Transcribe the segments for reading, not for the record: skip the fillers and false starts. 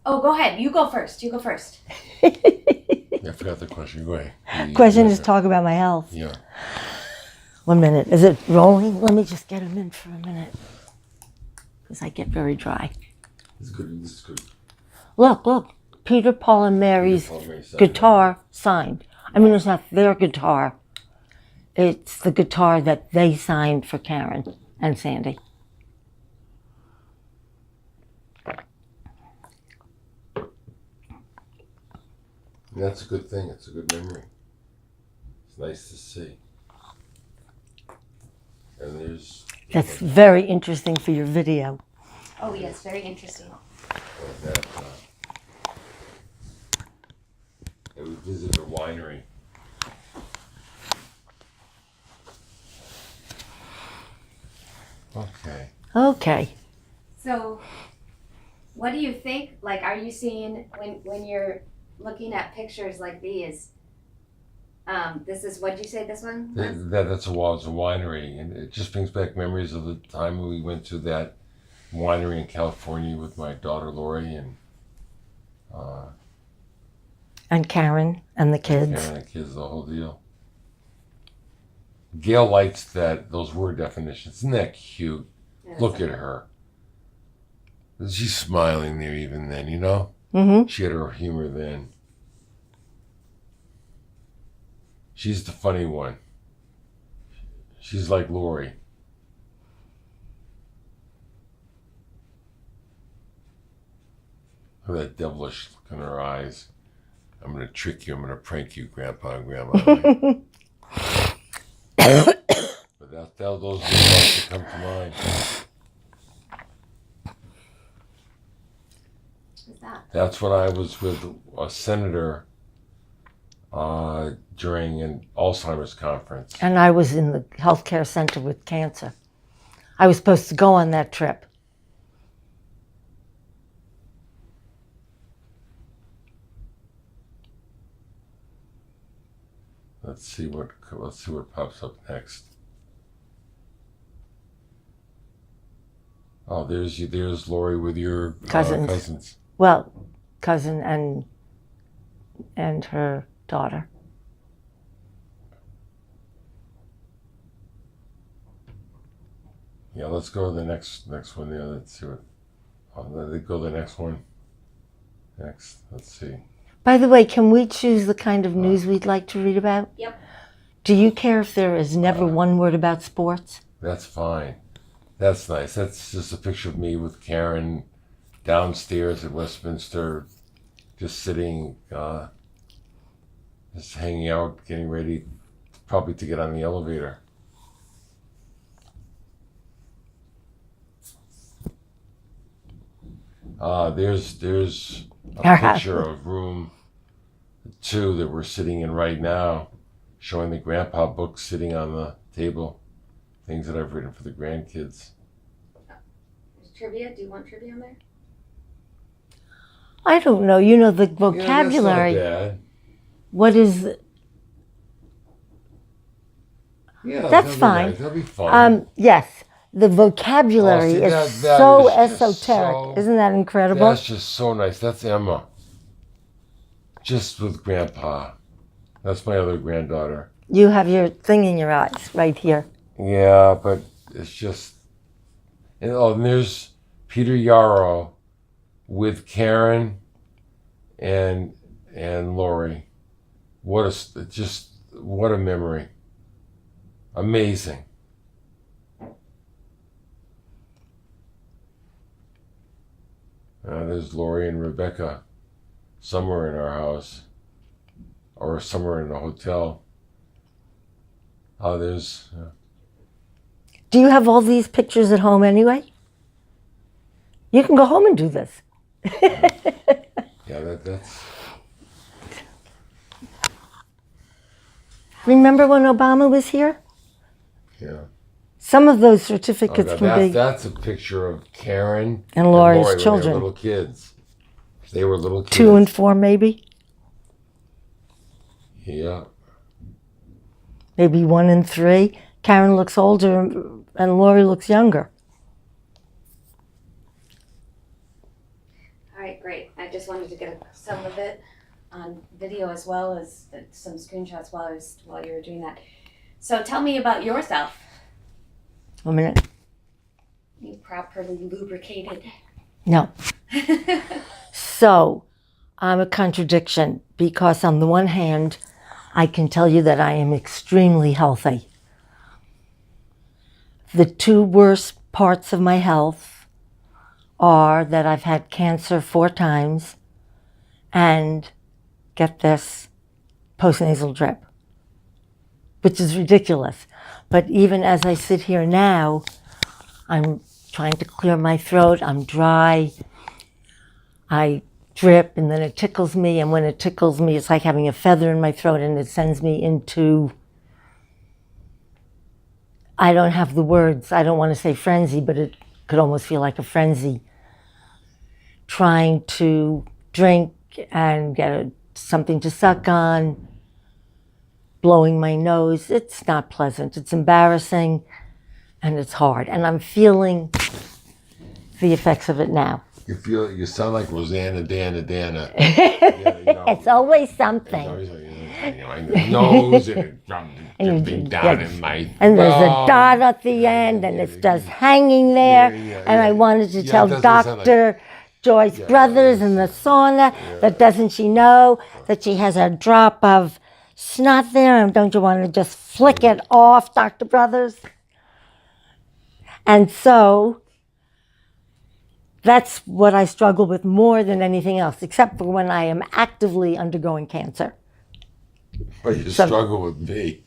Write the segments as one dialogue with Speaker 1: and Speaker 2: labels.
Speaker 1: Oh, go ahead. You go first. You go first.
Speaker 2: I forgot the question. Go ahead.
Speaker 3: Question is talk about my health.
Speaker 2: Yeah.
Speaker 3: 1 minute. Is it rolling? Let me just get him in for a minute. Because I get very dry.
Speaker 2: This is good. This is good.
Speaker 3: Look. Peter, Paul, and Mary's guitar signed. I mean, it's not their guitar. It's the guitar that they signed for Karen and Sandy.
Speaker 2: That's a good thing. It's a good memory. It's nice to see. And there's...
Speaker 3: That's very interesting for your video.
Speaker 1: Oh, yes. Very interesting.
Speaker 2: That, we visited a winery.
Speaker 3: Okay.
Speaker 1: So, what do you think? Like, are you seeing when you're looking at pictures like these? This is, what'd you say this one was?
Speaker 2: That's a winery, and it just brings back memories of the time when we went to that winery in California with my daughter Lori
Speaker 3: And Karen and the kids.
Speaker 2: Karen and the kids, the whole deal. Gail likes those word definitions. Isn't that cute?
Speaker 1: Yeah,
Speaker 2: Look at her. She's smiling there even then, you know?
Speaker 3: Mm-hmm.
Speaker 2: She had her humor then. She's the funny one. She's like Lori. Look at that devilish look in her eyes. I'm going to trick you. I'm going to prank you, Grandpa and Grandma. But those are the thoughts that come to mind.
Speaker 1: What's that?
Speaker 2: That's when I was with a senator during an Alzheimer's conference.
Speaker 3: And I was in the healthcare center with cancer. I was supposed to go on that trip.
Speaker 2: Let's see what pops up next. Oh, there's Lori with your cousins.
Speaker 3: Well, cousin and her daughter.
Speaker 2: Yeah, let's go to the next one. Yeah, let's see what. Let's go to the next one. Next, let's see.
Speaker 3: By the way, can we choose the kind of news we'd like to read about?
Speaker 1: Yep.
Speaker 3: Do you care if there is never one word about sports?
Speaker 2: That's fine. That's nice. That's just a picture of me with Karen downstairs at Westminster, just sitting, just hanging out, getting ready, probably to get on the elevator. There's a picture of room 2 that we're sitting in right now, showing the grandpa book sitting on the table, things that I've written for the grandkids.
Speaker 1: There's trivia. Do you want trivia on there?
Speaker 3: I don't know. You know the vocabulary.
Speaker 2: Yeah, that's not bad.
Speaker 3: What is?
Speaker 2: Yeah,
Speaker 3: that's fine.
Speaker 2: Nice. That'll be fun.
Speaker 3: Yes, the vocabulary is so esoteric. Isn't that incredible?
Speaker 2: That's just so nice. That's Emma. Just with Grandpa. That's my other granddaughter.
Speaker 3: You have your thing in your eyes right here.
Speaker 2: Yeah, but it's just... and there's Peter Yarrow with Karen and Lori. What a memory. Amazing. There's Lori and Rebecca somewhere in our house or somewhere in the hotel. There's...
Speaker 3: Do you have all these pictures at home anyway? You can go home and do this.
Speaker 2: Yeah, that's...
Speaker 3: Remember when Obama was here?
Speaker 2: Yeah.
Speaker 3: Some of those certificates can be...
Speaker 2: That's a picture of Karen
Speaker 3: and Lori's
Speaker 2: Lori
Speaker 3: children.
Speaker 2: When they were little kids. They were little kids.
Speaker 3: 2 and 4, maybe?
Speaker 2: Yeah.
Speaker 3: Maybe 1 and 3. Karen looks older and Lori looks younger.
Speaker 1: All right, great. I just wanted to get some of it on video as well as some screenshots while you were doing that. So tell me about yourself.
Speaker 3: 1 minute.
Speaker 1: You properly lubricated.
Speaker 3: No. So, I'm a contradiction because on the one hand, I can tell you that I am extremely healthy. The two worst parts of my health are that I've had cancer 4 times and, get this, postnasal drip, which is ridiculous. But even as I sit here now, I'm trying to clear my throat. I'm dry. I drip and then it tickles me. And when it tickles me, it's like having a feather in my throat and it sends me into, I don't have the words. I don't want to say frenzy, but it could almost feel like a frenzy. Trying to drink and get something to suck on, blowing my nose. It's not pleasant. It's embarrassing and it's hard. And I'm feeling the effects of it now.
Speaker 2: You sound like Rosanna, Dana.
Speaker 3: It's always something.
Speaker 2: My nose and it dripping down in my
Speaker 3: and there's a dot at the end, and it's just hanging there. And I wanted to tell Dr. Joyce Brothers in the sauna that doesn't she know that she has a drop of snot there, and don't you want to just flick it off, Dr. Brothers? And so that's what I struggle with more than anything else, except for when I am actively undergoing cancer.
Speaker 2: But you struggle with me.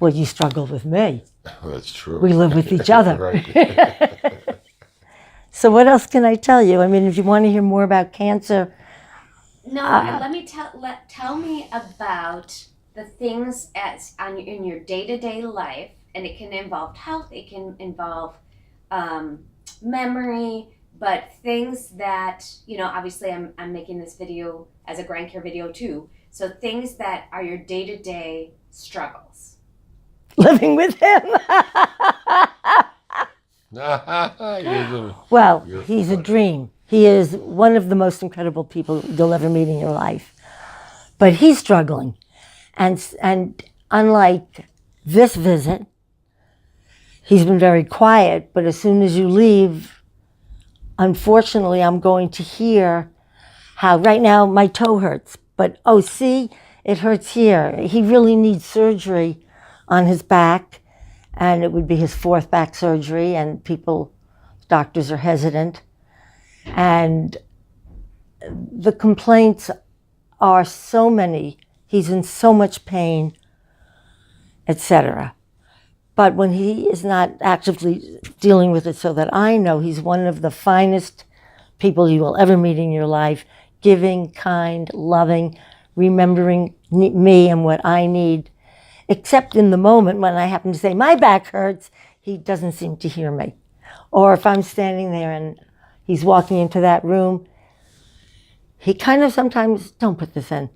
Speaker 3: Well, you struggle with me.
Speaker 2: Oh, that's true.
Speaker 3: We live with each other.
Speaker 2: Right.
Speaker 3: So what else can I tell you? I mean, if you want to hear more about cancer.
Speaker 1: No, tell me about the things in your day-to-day life, and it can involve health, it can involve memory, but things that, obviously I'm making this video as a grand care video too. So things that are your day-to-day struggles.
Speaker 3: Living with him. Well, he's a dream. He is one of the most incredible people you'll ever meet in your life. But he's struggling. And unlike this visit, he's been very quiet, but as soon as you leave, unfortunately, I'm going to hear how right now my toe hurts. But, oh, see, it hurts here. He really needs surgery on his back, and it would be his 4th back surgery, and doctors are hesitant. And the complaints are so many. He's in so much pain, etc. But when he is not actively dealing with it, so that I know, he's one of the finest people you will ever meet in your life, giving, kind, loving, remembering me and what I need. Except in the moment when I happen to say, my back hurts, he doesn't seem to hear me. Or if I'm standing there and he's walking into that room, he kind of sometimes, don't put this in,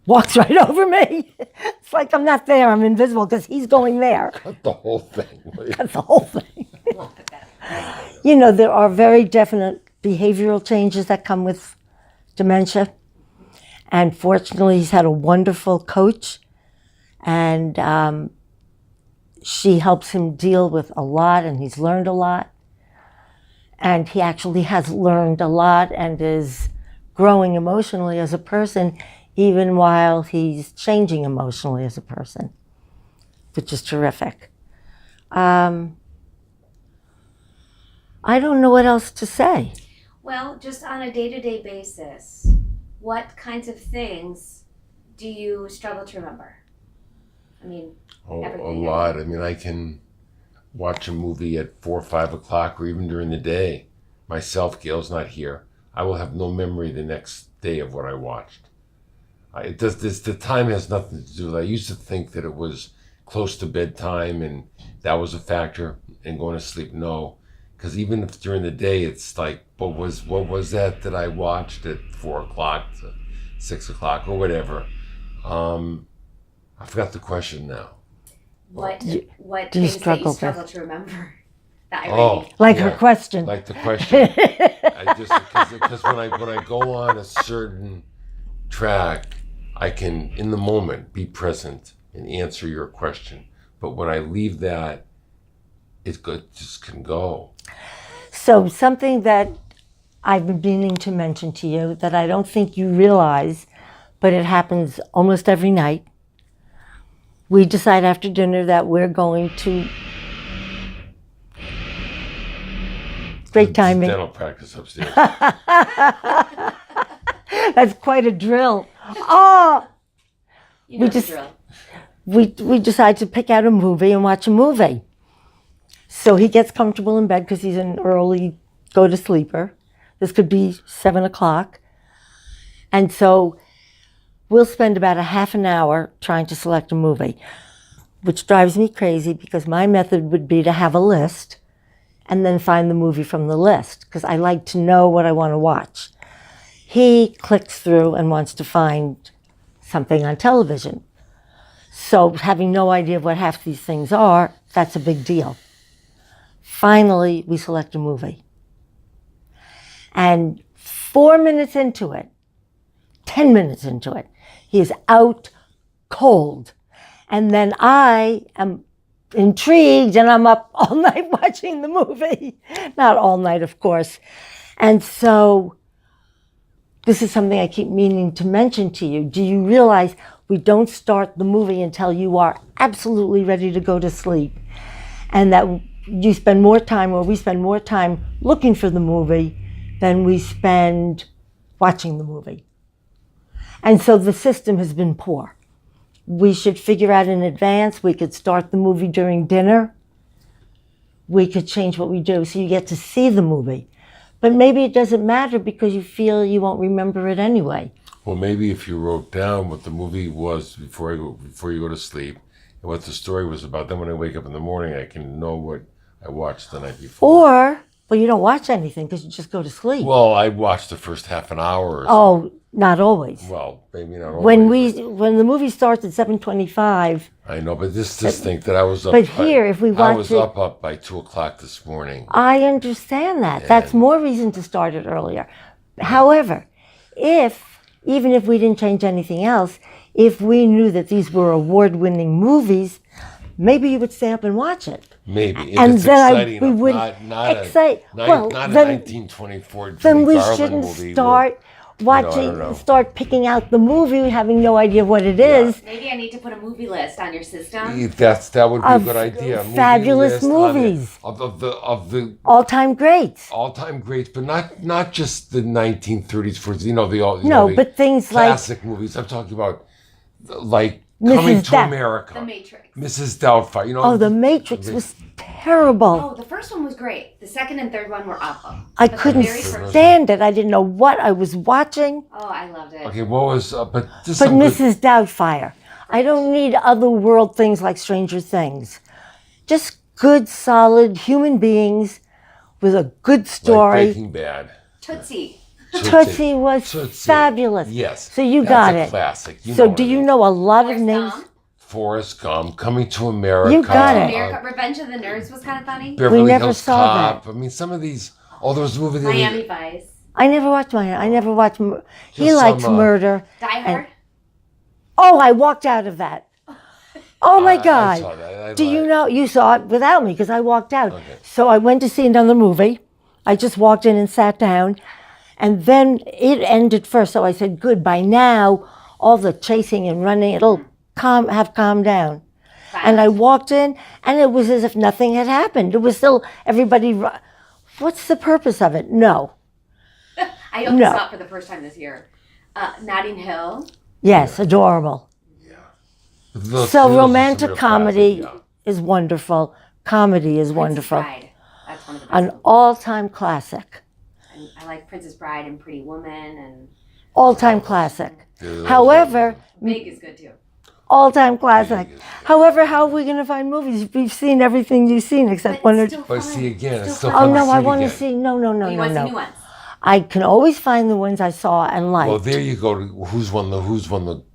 Speaker 3: walks right over me. It's like I'm not there, I'm invisible because he's going there.
Speaker 2: Cut the whole thing.
Speaker 3: Cut the whole thing. There are very definite behavioral changes that come with dementia. And fortunately, he's had a wonderful coach. And she helps him deal with a lot, and he's learned a lot. And he actually has learned a lot and is growing emotionally as a person, even while he's changing emotionally as a person, which is terrific. I don't know what else to say.
Speaker 1: Well, just on a day-to-day basis, what kinds of things do you struggle to remember? I mean, everything.
Speaker 2: A lot. I mean, I can watch a movie at 4 or 5 o'clock or even during the day. Myself, Gail's not here. I will have no memory the next day of what I watched. The time has nothing to do with it. I used to think that it was close to bedtime and that was a factor in going to sleep. No, because even if during the day, it's like, what was that I watched at 4 o'clock to 6 o'clock or whatever? I forgot the question now.
Speaker 1: What
Speaker 3: do you
Speaker 1: things
Speaker 3: struggle
Speaker 1: that you struggle to remember?
Speaker 3: Her question.
Speaker 2: Like the question. I just because when I go on a certain track, I can in the moment be present and answer your question. But when I leave that, just can go.
Speaker 3: So something that I've been meaning to mention to you that I don't think you realize, but it happens almost every night. We decide after dinner that we're going to. Great timing.
Speaker 2: Dental practice upstairs.
Speaker 3: That's quite a drill. Oh,
Speaker 1: You know
Speaker 3: we
Speaker 1: the
Speaker 3: just
Speaker 1: drill.
Speaker 3: we decide to pick out a movie and watch a movie. So he gets comfortable in bed because he's an early go-to-sleeper. This could be 7 o'clock. And so we'll spend about a half an hour trying to select a movie, which drives me crazy because my method would be to have a list and then find the movie from the list because I like to know what I want to watch. He clicks through and wants to find something on television. So having no idea of what half these things are, that's a big deal. Finally, we select a movie. And 4 minutes into it, 10 minutes into it, he is out cold. And then I am intrigued and I'm up all night watching the movie. Not all night, of course. And so this is something I keep meaning to mention to you. Do you realize we don't start the movie until you are absolutely ready to go to sleep? And that you spend more time, or we spend more time looking for the movie than we spend watching the movie. And so the system has been poor. We should figure out in advance. We could start the movie during dinner. We could change what we do so you get to see the movie. But maybe it doesn't matter because you feel you won't remember it anyway.
Speaker 2: Well, maybe if you wrote down what the movie was before you go to sleep and what the story was about, then when I wake up in the morning, I can know what I watched the night before.
Speaker 3: Or, well, you don't watch anything because you just go to sleep.
Speaker 2: Well, I watched the first half an hour or so.
Speaker 3: Oh, not always.
Speaker 2: Well, maybe not always.
Speaker 3: When the movie starts at 7:25.
Speaker 2: I know, but just think that I was up.
Speaker 3: But here, if we
Speaker 2: I
Speaker 3: watch
Speaker 2: was
Speaker 3: it,
Speaker 2: up by 2:00 this morning.
Speaker 3: I understand that. That's more reason to start it earlier. However, even if we didn't change anything else, if we knew that these were award-winning movies, maybe you would stay up and watch it.
Speaker 2: Maybe. If
Speaker 3: And
Speaker 2: it's
Speaker 3: then
Speaker 2: exciting
Speaker 3: we
Speaker 2: enough,
Speaker 3: would
Speaker 2: not
Speaker 3: excite.
Speaker 2: a 1924
Speaker 3: Then
Speaker 2: Judy
Speaker 3: we
Speaker 2: Garland
Speaker 3: shouldn't
Speaker 2: movie
Speaker 3: start watching,
Speaker 2: don't know.
Speaker 3: start picking out the movie, having no idea what it is.
Speaker 1: Maybe I need to put a movie list on your system.
Speaker 2: That would be a
Speaker 3: Of
Speaker 2: good idea.
Speaker 3: fabulous
Speaker 2: Movie list
Speaker 3: movies.
Speaker 2: of the
Speaker 3: All-time greats.
Speaker 2: all-time greats, but not just the 1930s for
Speaker 3: No, but things like
Speaker 2: classic movies. I'm talking about like Coming to America,
Speaker 1: The Matrix.
Speaker 2: Mrs. Doubtfire.
Speaker 3: Oh, The Matrix was terrible.
Speaker 1: Oh, the first one was great. The second and third one were awful.
Speaker 3: I
Speaker 1: But the
Speaker 3: couldn't
Speaker 1: very first
Speaker 3: stand it. I didn't know what I was watching.
Speaker 1: Oh, I loved it.
Speaker 2: Okay, what was but just
Speaker 3: But
Speaker 2: some good-
Speaker 3: Mrs. Doubtfire, I don't need other world things like Stranger Things. Just good, solid human beings with a good
Speaker 2: like
Speaker 3: story.
Speaker 2: Breaking Bad.
Speaker 1: Tootsie.
Speaker 3: Tootsie was
Speaker 2: Tootsie.
Speaker 3: fabulous.
Speaker 2: Yes.
Speaker 3: So you
Speaker 2: That's
Speaker 3: got
Speaker 2: a
Speaker 3: it.
Speaker 2: classic.
Speaker 3: So do you know a lot of
Speaker 1: Forrest
Speaker 3: names?
Speaker 1: Gump.
Speaker 2: Forrest Gump, Coming to America.
Speaker 3: You got it.
Speaker 1: America, Revenge of the Nerds was kind of funny.
Speaker 2: Beverly
Speaker 3: We never
Speaker 2: Hills
Speaker 3: saw
Speaker 2: Cop. I mean, some of these. Oh, there was a movie.
Speaker 1: Miami Vice.
Speaker 3: I never watched mine. I never watched. He
Speaker 2: Just
Speaker 3: likes
Speaker 2: some,
Speaker 3: murder.
Speaker 1: Die Hard.
Speaker 3: Oh, I walked out of that. Oh my
Speaker 2: I
Speaker 3: God.
Speaker 2: saw that.
Speaker 3: Do you know, you saw it without me because I walked out. So I went to see another movie. I just walked in and sat down. And then it ended first. So I said, good, by now, all the chasing and running, it'll have calmed down. And I walked in and it was as if nothing had happened. It was still everybody, what's the purpose of it? No.
Speaker 1: I only
Speaker 3: No.
Speaker 1: saw it for the first time this year. Notting Hill.
Speaker 3: Yes, adorable. So romantic comedy is wonderful. Comedy is wonderful.
Speaker 1: Princess Bride. That's one of the best.
Speaker 3: An all-time classic.
Speaker 1: And I like Princess Bride and Pretty Woman and
Speaker 3: All-time classic. However,
Speaker 1: Big is good too.
Speaker 3: all-time classic. However, how are we going to find movies? We've seen everything you've seen except one or
Speaker 1: it's
Speaker 3: two.
Speaker 1: still
Speaker 2: But
Speaker 1: fun.
Speaker 2: see again, it's still
Speaker 3: Oh
Speaker 2: fun
Speaker 3: no,
Speaker 2: to
Speaker 3: I
Speaker 2: see
Speaker 3: want to
Speaker 2: again.
Speaker 3: see. No,
Speaker 1: Oh, you want to see new
Speaker 3: no.
Speaker 1: ones?
Speaker 3: I can always find the ones I saw and liked.
Speaker 2: Well, there you go. Who's won the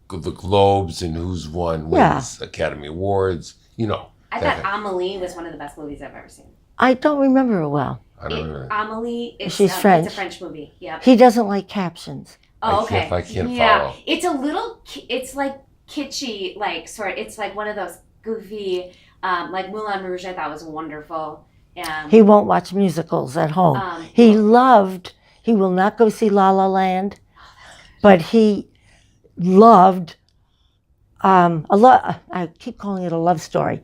Speaker 2: Globes and who's wins Academy Awards? You know.
Speaker 1: I thought Amelie was one of the best movies I've ever seen.
Speaker 3: I don't remember it well.
Speaker 2: I don't know.
Speaker 1: Amelie.
Speaker 3: She's French.
Speaker 1: It's a French movie. Yeah.
Speaker 3: He doesn't like captions.
Speaker 1: Oh, okay.
Speaker 2: I can't
Speaker 1: yeah.
Speaker 2: follow.
Speaker 1: It's a little. It's like kitschy, like sort. It's like one of those goofy, like Moulin Rouge. I thought was wonderful.
Speaker 3: He won't watch musicals at home. He will not go see La La Land, but he loved I keep calling it a love story.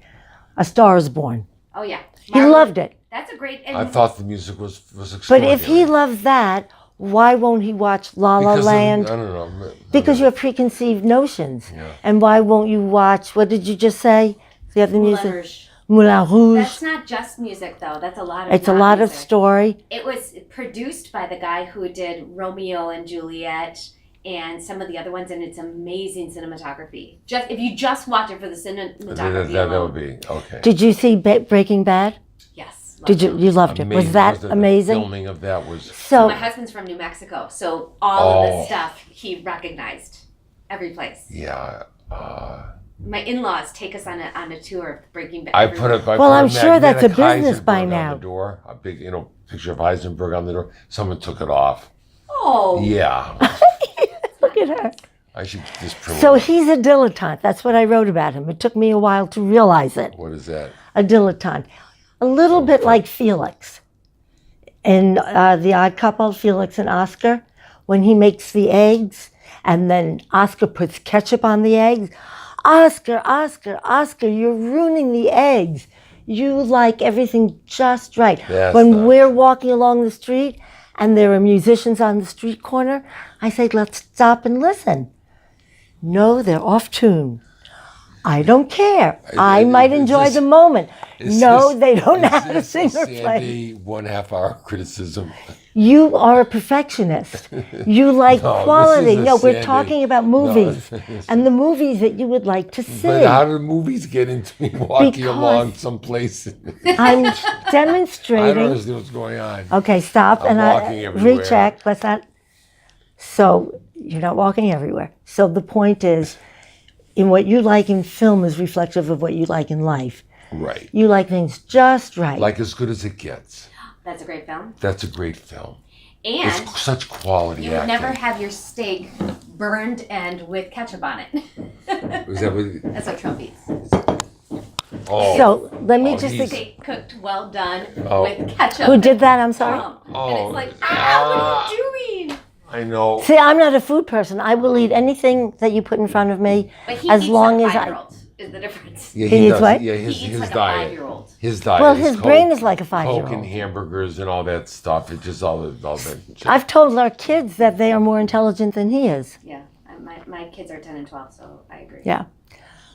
Speaker 3: A Star is Born.
Speaker 1: Oh yeah.
Speaker 3: He loved it.
Speaker 1: That's a great.
Speaker 2: I thought the music was
Speaker 3: But
Speaker 2: extraordinary.
Speaker 3: if he loves that, why won't he watch La La Land?
Speaker 2: I don't know.
Speaker 3: Because you have preconceived notions.
Speaker 2: Yeah.
Speaker 3: And why won't you watch, what did you just say? The other
Speaker 1: Moulin
Speaker 3: music?
Speaker 1: Rouge.
Speaker 3: Moulin Rouge.
Speaker 1: That's not just music though. That's a lot of.
Speaker 3: It's a lot of story.
Speaker 1: It was produced by the guy who did Romeo and Juliet and some of the other ones, and it's amazing cinematography. Just if you just watch it for the cinematography
Speaker 2: That
Speaker 1: alone.
Speaker 2: would be okay.
Speaker 3: Did you see Breaking Bad?
Speaker 1: Yes.
Speaker 3: Did you? You loved it. Was that amazing?
Speaker 2: The filming of that was.
Speaker 1: So my
Speaker 3: So
Speaker 1: husband's from New Mexico, so all of the stuff he recognized, every place.
Speaker 2: Yeah.
Speaker 1: My in-laws take us on a tour of Breaking Bad.
Speaker 2: I put a
Speaker 3: Well, I'm sure that's a
Speaker 2: magnetic
Speaker 3: business by
Speaker 2: Heisenberg
Speaker 3: now.
Speaker 2: on the door, a big picture of Heisenberg on the door. Someone took it off.
Speaker 1: Oh.
Speaker 2: Yeah.
Speaker 3: look at her.
Speaker 2: I should just promote.
Speaker 3: So he's a dilettante. That's what I wrote about him. It took me a while to realize it.
Speaker 2: What is that?
Speaker 3: A dilettante. A little bit like Felix. In The Odd Couple, Felix and Oscar, when he makes the eggs and then Oscar puts ketchup on the eggs. Oscar, you're ruining the eggs. You like everything just right.
Speaker 2: That's
Speaker 3: when
Speaker 2: not
Speaker 3: we're walking along the street and there are musicians on the street corner, I say, let's stop and listen. No, they're off tune. I don't care. I might enjoy the moment. No, they don't know how to sing or play.
Speaker 2: Sandy 1/2 hour criticism.
Speaker 3: You are a perfectionist. You like
Speaker 2: No, this
Speaker 3: quality.
Speaker 2: is a
Speaker 3: No, we're
Speaker 2: Sandy-
Speaker 3: talking about movies and the movies that you would like to see.
Speaker 2: But how do the movies get into me walking
Speaker 3: Because-
Speaker 2: along someplace?
Speaker 3: I'm
Speaker 2: I don't
Speaker 3: demonstrating.
Speaker 2: understand what's going on.
Speaker 3: Okay, stop
Speaker 2: I'm
Speaker 3: and
Speaker 2: walking everywhere.
Speaker 3: recheck. Let's not. So you're not walking everywhere. So the point is, in what you like in film is reflective of what you like in life.
Speaker 2: Right.
Speaker 3: You like things just right.
Speaker 2: Like As Good as It Gets.
Speaker 1: That's a great film.
Speaker 2: That's a great film.
Speaker 1: And
Speaker 2: It's such quality
Speaker 1: you would
Speaker 2: acting.
Speaker 1: never have your steak burned and with ketchup on it.
Speaker 2: Is that what,
Speaker 1: That's what Trump eats.
Speaker 2: oh,
Speaker 3: So let me
Speaker 2: Oh,
Speaker 3: just.
Speaker 2: he's-
Speaker 1: Steak cooked well done
Speaker 2: Oh.
Speaker 1: with ketchup.
Speaker 3: Who did that? I'm sorry.
Speaker 1: And
Speaker 2: Oh,
Speaker 1: it's like, what are you doing?
Speaker 2: I know.
Speaker 3: See, I'm not a food person. I will eat anything that you put in front of me,
Speaker 1: But he
Speaker 3: as
Speaker 1: eats
Speaker 3: long
Speaker 1: like
Speaker 3: as
Speaker 1: a
Speaker 3: I.
Speaker 1: 5-year-old is the difference.
Speaker 2: Yeah,
Speaker 3: He eats
Speaker 2: does.
Speaker 3: what?
Speaker 2: Yeah,
Speaker 1: He
Speaker 2: his
Speaker 1: eats like
Speaker 2: diet.
Speaker 1: a 5-year-old.
Speaker 2: His diet.
Speaker 3: Well,
Speaker 2: is
Speaker 3: his
Speaker 2: Coke-
Speaker 3: brain is like a
Speaker 2: Coke
Speaker 3: 5-year-old.
Speaker 2: and hamburgers and all that stuff. It's just all that.
Speaker 3: I've told our kids that they are more intelligent than he is.
Speaker 1: Yeah, my kids are 10 and 12, so I agree.
Speaker 3: Yeah.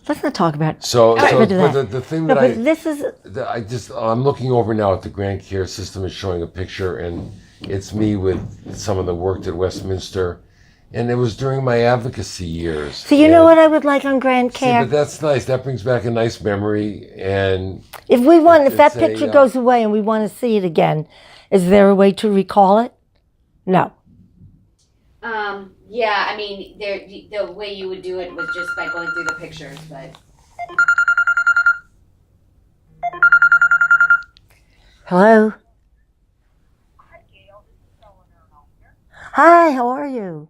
Speaker 3: Let's not talk about.
Speaker 2: So,
Speaker 3: Get rid of
Speaker 2: but
Speaker 3: that.
Speaker 2: the thing
Speaker 3: No,
Speaker 2: that
Speaker 3: but this is.
Speaker 2: I'm looking over now at the Grand Care system is showing a picture, and it's me with someone that worked at Westminster, and it was during my advocacy years.
Speaker 3: So you know what I would like on Grand
Speaker 2: See,
Speaker 3: Care?
Speaker 2: but that's nice. That brings back a nice memory, and
Speaker 3: If that
Speaker 2: it's a,
Speaker 3: picture goes away and we want to see it again, is there a way to recall it? No.
Speaker 1: Yeah, I mean, the way you would do it was just by going through the pictures, but
Speaker 3: Hello.
Speaker 4: Hi, Gail. This is Eleanor Melcher.
Speaker 3: Hi. How are you?